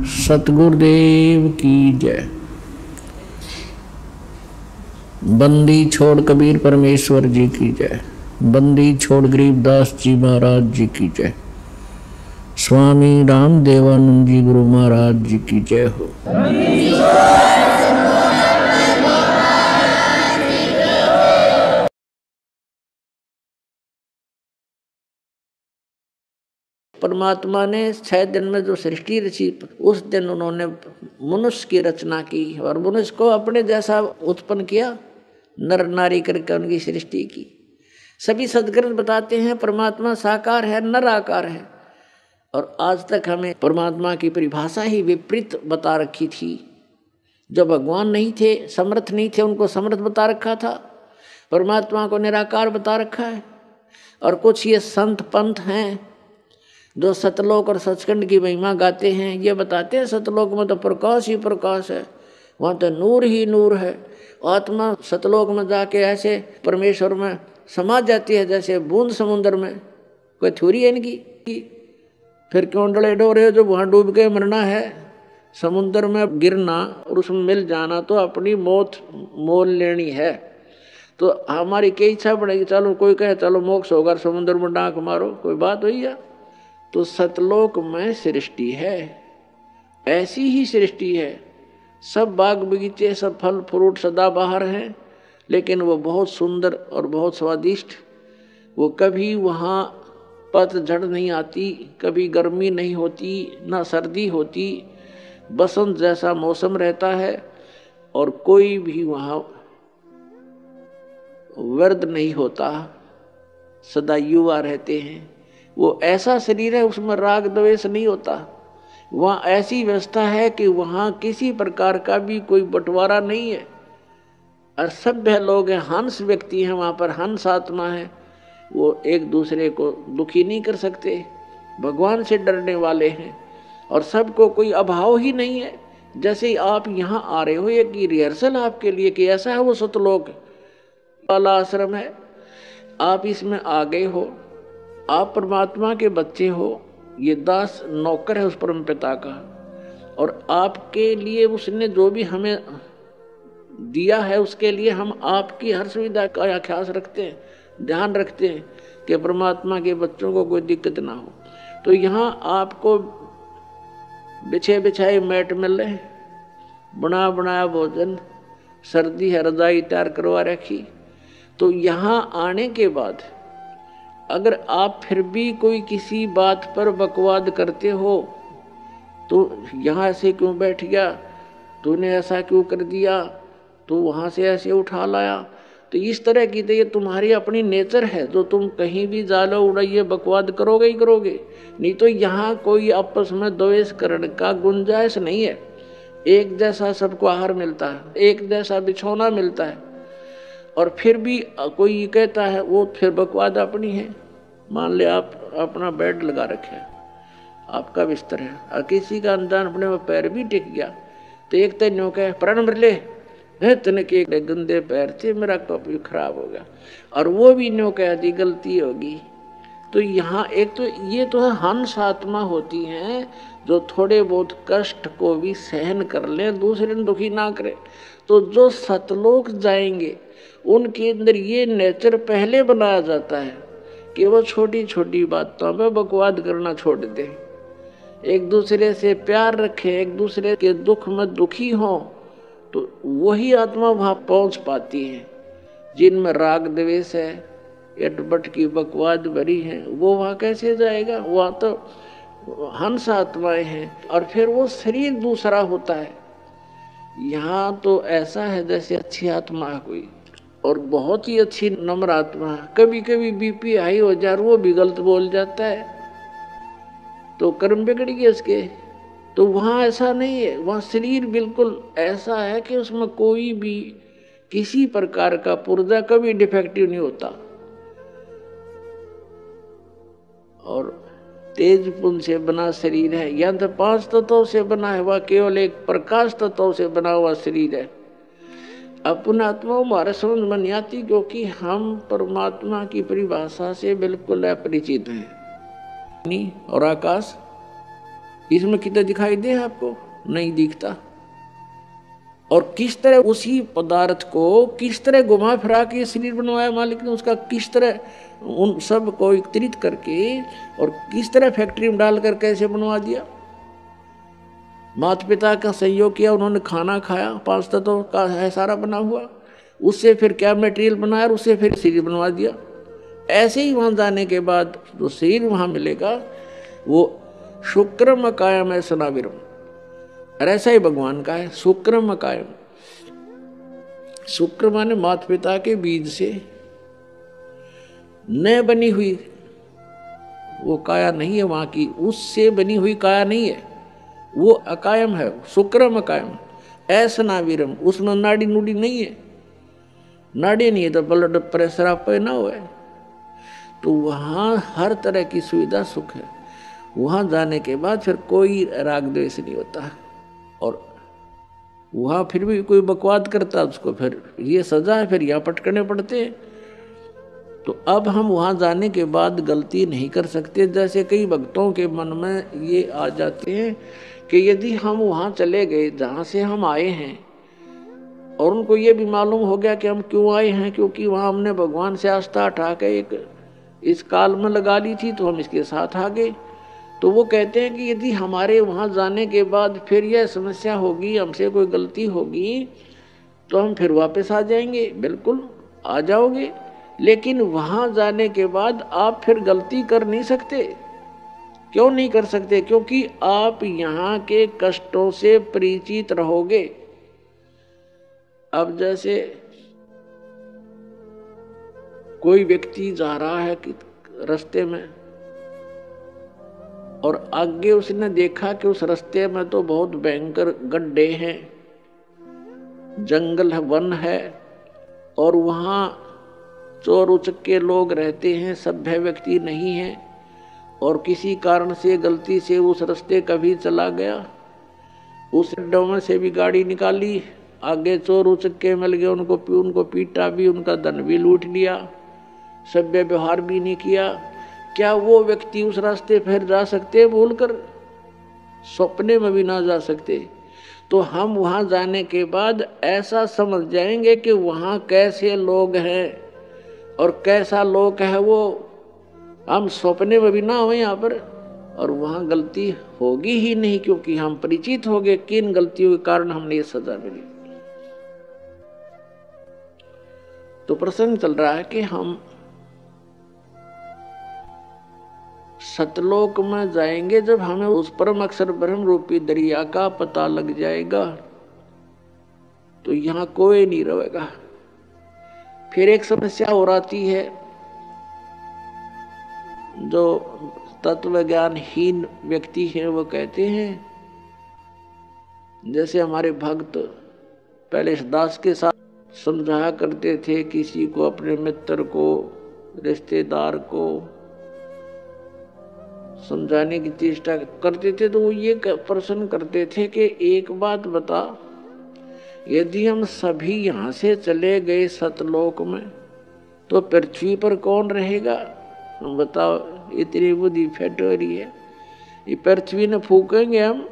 सतगुरुदेव की जय। बंदी छोड़ कबीर परमेश्वर जी की जय। बंदी छोड़ गरीबदास जी महाराज जी की जय। स्वामी राम देवानंद जी गुरु महाराज जी की जय हो। परमात्मा ने 6 दिन में जो सृष्टि रची, उस दिन उन्होंने मनुष्य की रचना की और मनुष्य को अपने जैसा उत्पन्न किया, नर नारी करके उनकी सृष्टि की। सभी सदग्रंथ बताते हैं परमात्मा साकार है, नर आकार है। और आज तक हमें परमात्मा की परिभाषा ही विपरीत बता रखी थी। जो भगवान नहीं थे, समर्थ नहीं थे, उनको समर्थ बता रखा था। परमात्मा को निराकार बता रखा है। और कुछ ये संत पंथ हैं जो सतलोक और सचखंड की महिमा गाते हैं, ये बताते हैं सतलोक में तो प्रकाश ही प्रकाश है, वहाँ तो नूर ही नूर है। आत्मा सतलोक में जाके ऐसे परमेश्वर में समा जाती है जैसे बूंद समुद्र में। कोई थ्योरी है इनकी? फिर क्यों डले डोरे जो वहाँ डूब के मरना है, समुद्र में गिरना और उसमें मिल जाना तो अपनी मौत मोल लेनी है। तो हमारी क्या इच्छा पड़ेगी, चलो कोई कहे चलो मोक्ष होगा समुद्र में डांक मारो, कोई बात हुई है? तो सतलोक में सृष्टि है, ऐसी ही सृष्टि है। सब बाग बगीचे, सब फल फ्रूट सदाबहार हैं, लेकिन वो बहुत सुंदर और बहुत स्वादिष्ट। वो कभी वहाँ पतझड़ नहीं आती, कभी गर्मी नहीं होती, ना सर्दी होती, बसंत जैसा मौसम रहता है। और कोई भी वहाँ व्यर्थ नहीं होता, सदा युवा रहते हैं। वो ऐसा शरीर है, उसमें राग द्वेष नहीं होता। वहाँ ऐसी व्यवस्था है कि वहाँ किसी प्रकार का भी कोई बंटवारा नहीं है। और सभ्य लोग हैं, हंस व्यक्ति हैं, वहाँ पर हंस आत्मा है, वो एक दूसरे को दुखी नहीं कर सकते, भगवान से डरने वाले हैं। और सबको कोई अभाव ही नहीं है। जैसे ही आप यहाँ आ रहे हो, एक रिहर्सल आपके लिए कि ऐसा है वो सतलोक वाला आश्रम है, आप इसमें आ गए हो, आप परमात्मा के बच्चे हो, ये दास नौकर है उस परम पिता का। और आपके लिए उसने जो भी हमें दिया है, उसके लिए हम आपकी हर सुविधा का ख्याल रखते हैं, ध्यान रखते हैं कि परमात्मा के बच्चों को कोई दिक्कत ना हो। तो यहाँ आपको बिछे बिछाए मैट मिले, बना बनाया भोजन, सर्दी है रजाई तैयार करवा रखी। तो यहाँ आने के बाद अगर आप फिर भी कोई किसी बात पर बकवाद करते हो, तो यहाँ से क्यों बैठ गया, तूने ऐसा क्यों कर दिया, तो वहाँ से ऐसे उठा लाया, तो इस तरह की तो ये तुम्हारी अपनी नेचर है, जो तुम कहीं भी जालो उड़ाइए बकवाद करोगे ही करोगे। नहीं तो यहाँ कोई आपस में द्वेष करने का गुंजाइश नहीं है। एक जैसा सबको आहार मिलता है, एक जैसा बिछौना मिलता है। और फिर भी कोई कहता है वो फिर बकवाद अपनी है। मान ले आप अपना बेड लगा रखे, आपका बिस्तर है, और किसी का अनजान अपने में पैर भी टिक गया, तो एक तो न्यों कहे प्राण मर ले, तने के गंदे पैर थे, मेरा कप भी खराब हो गया, और वो भी न्यों कह दी गलती होगी। तो यहाँ एक तो ये तो हंस आत्मा होती हैं जो थोड़े बहुत कष्ट को भी सहन कर लें, दूसरे ने दुखी ना करे। तो जो सतलोक जाएंगे उनके अंदर ये नेचर पहले बनाया जाता है कि वो छोटी छोटी बातों में बकवाद करना छोड़ दें, एक दूसरे से प्यार रखें, एक दूसरे के दुख में दुखी हों। तो वही आत्मा वहाँ पहुँच पाती है। जिनमें राग द्वेष है, एटबट की बकवाद भरी है, वो वहाँ कैसे जाएगा? वहाँ तो हंस आत्माएं हैं। और फिर वो शरीर दूसरा होता है। यहाँ तो ऐसा है जैसे अच्छी आत्मा है कोई, और बहुत ही अच्छी नम्र आत्मा है। कभी कभी बीपी हाई हो जाए, वो भी गलत बोल जाता है, तो कर्म बिगड़ गए उसके। तो वहाँ ऐसा नहीं है, वहाँ शरीर बिल्कुल ऐसा है कि उसमें कोई भी किसी प्रकार का पुर्जा कभी डिफेक्टिव नहीं होता। और तेज पुंज से बना शरीर है, या तो 5 तत्वों से बना है, वह केवल एक प्रकाश तत्वों से बना हुआ शरीर है। अपना आत्मा हमारे समझ में नहीं आती, क्योंकि हम परमात्मा की परिभाषा से बिल्कुल अपरिचित हैं। और आकाश इसमें कितना दिखाई दे आपको? नहीं दिखता। और किस तरह उसी पदार्थ को किस तरह घुमा फिरा के शरीर बनवाया मालिक ने, उसका किस तरह उन सब को एकत्रित करके और किस तरह फैक्ट्री में डालकर कैसे बनवा दिया। माता पिता का सहयोग किया, उन्होंने खाना खाया, 5 तत्वों का है सारा बना हुआ, उससे फिर क्या मटेरियल बनाया और उससे फिर शरीर बनवा दिया। ऐसे ही वहाँ जाने के बाद जो शरीर वहाँ मिलेगा वो शुक्रम कायम है सनाविरम, और ऐसा ही भगवान का है शुक्रम कायम। शुक्र माने माता पिता के बीज से न बनी हुई वो काया नहीं है वहाँ की, उससे बनी हुई काया नहीं है, वो अकायम है, शुक्रम अकायम। ऐसा नाविरम, उसमें नाड़ी नूड़ी नहीं है, नाड़ी नहीं है तो ब्लड प्रेशर आप पे ना हो। तो वहाँ हर तरह की सुविधा सुख है। वहाँ जाने के बाद फिर कोई राग द्वेष नहीं होता, और वहाँ फिर भी कोई बकवाद करता उसको फिर ये सजा है, फिर यहाँ पटकने पड़ते हैं। तो अब हम वहाँ जाने के बाद गलती नहीं कर सकते। जैसे कई भक्तों के मन में ये आ जाते हैं कि यदि हम वहाँ चले गए जहाँ से हम आए हैं, और उनको ये भी मालूम हो गया कि हम क्यों आए हैं, क्योंकि वहाँ हमने भगवान से आस्था उठा के एक इस काल में लगा ली थी, तो हम इसके साथ आ गए। तो वो कहते हैं कि यदि हमारे वहाँ जाने के बाद फिर यह समस्या होगी, हमसे कोई गलती होगी, तो हम फिर वापस आ जाएंगे। बिल्कुल आ जाओगे, लेकिन वहाँ जाने के बाद आप फिर गलती कर नहीं सकते। क्यों नहीं कर सकते? क्योंकि आप यहाँ के कष्टों से परिचित रहोगे। अब जैसे कोई व्यक्ति जा रहा है कि रास्ते में, और आगे उसने देखा कि उस रास्ते में तो बहुत भयंकर गड्ढे हैं, जंगल है, वन है, और वहाँ चोर उचक्के लोग रहते हैं, सभ्य व्यक्ति नहीं है, और किसी कारण से गलती से उस रास्ते कभी चला गया, उस गड्ढों में से भी गाड़ी निकाली, आगे चोर उचक्के मिल गए, उनको पीटा भी, उनका धन भी लूट लिया, सभ्य व्यवहार भी नहीं किया। क्या वो व्यक्ति उस रास्ते फिर जा सकते बोलकर? सपने में भी ना जा सकते। तो हम वहाँ जाने के बाद ऐसा समझ जाएंगे कि वहाँ कैसे लोग हैं और कैसा लोक है, वो हम सपने में भी ना हो यहाँ पर, और वहाँ गलती होगी ही नहीं, क्योंकि हम परिचित हो गए किन गलतियों के कारण हमने ये सजा मिली। तो प्रसंग चल रहा है कि हम सतलोक में जाएंगे जब हमें उस परम अक्षर ब्रह्म रूपी दरिया का पता लग जाएगा, तो यहाँ कोई नहीं रहेगा। फिर एक समस्या और आती है, जो तत्व ज्ञानहीन व्यक्ति हैं वो कहते हैं, जैसे हमारे भक्त पहले दास के साथ समझाया करते थे, किसी को, अपने मित्र को, रिश्तेदार को समझाने की चेष्टा करते थे, तो वो ये प्रश्न करते थे कि एक बात बता, यदि हम सभी यहाँ से चले गए सतलोक में, तो पृथ्वी पर कौन रहेगा? हम बताओ, इतनी बुद्धि फेट हो रही है, ये पृथ्वी ने फूकेंगे हम,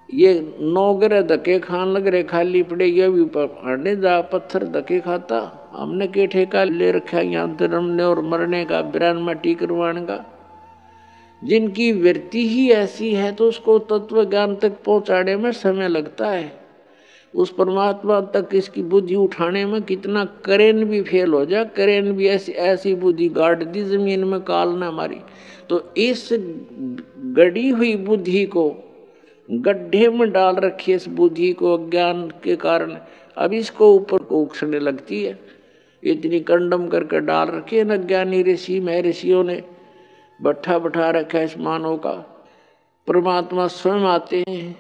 ये 9 ग्रह धक्के खान लग रहे, खाली पड़े, ये भी पढ़ने जा पत्थर धक्के खाता। हमने के ठेका ले रखा यहाँ जन्मने और मरने का, बिरान माटी करवाने का। जिनकी वृत्ति ही ऐसी है तो उसको तत्व ज्ञान तक पहुँचाने में समय लगता है। उस परमात्मा तक इसकी बुद्धि उठाने में कितना करेन भी फेल हो जाए, करेन भी ऐसी बुद्धि गाड़ दी जमीन में काल ने हमारी, तो इस गड़ी हुई बुद्धि को गड्ढे में डाल रखी, इस बुद्धि को अज्ञान के कारण अब इसको ऊपर को उछलने लगती है। इतनी कंडम करके डाल रखे न ज्ञानी ऋषि महर्षियों ने, बैठा बैठा रखा है इस मानव का। परमात्मा स्वयं आते हैं,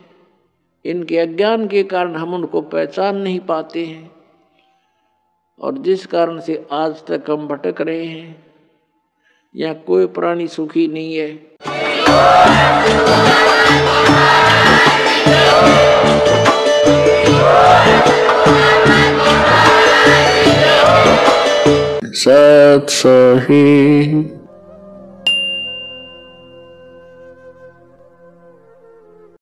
इनके अज्ञान के कारण हम उनको पहचान नहीं पाते हैं, और जिस कारण से आज तक हम भटक रहे हैं। यहाँ कोई प्राणी सुखी नहीं है। सत सही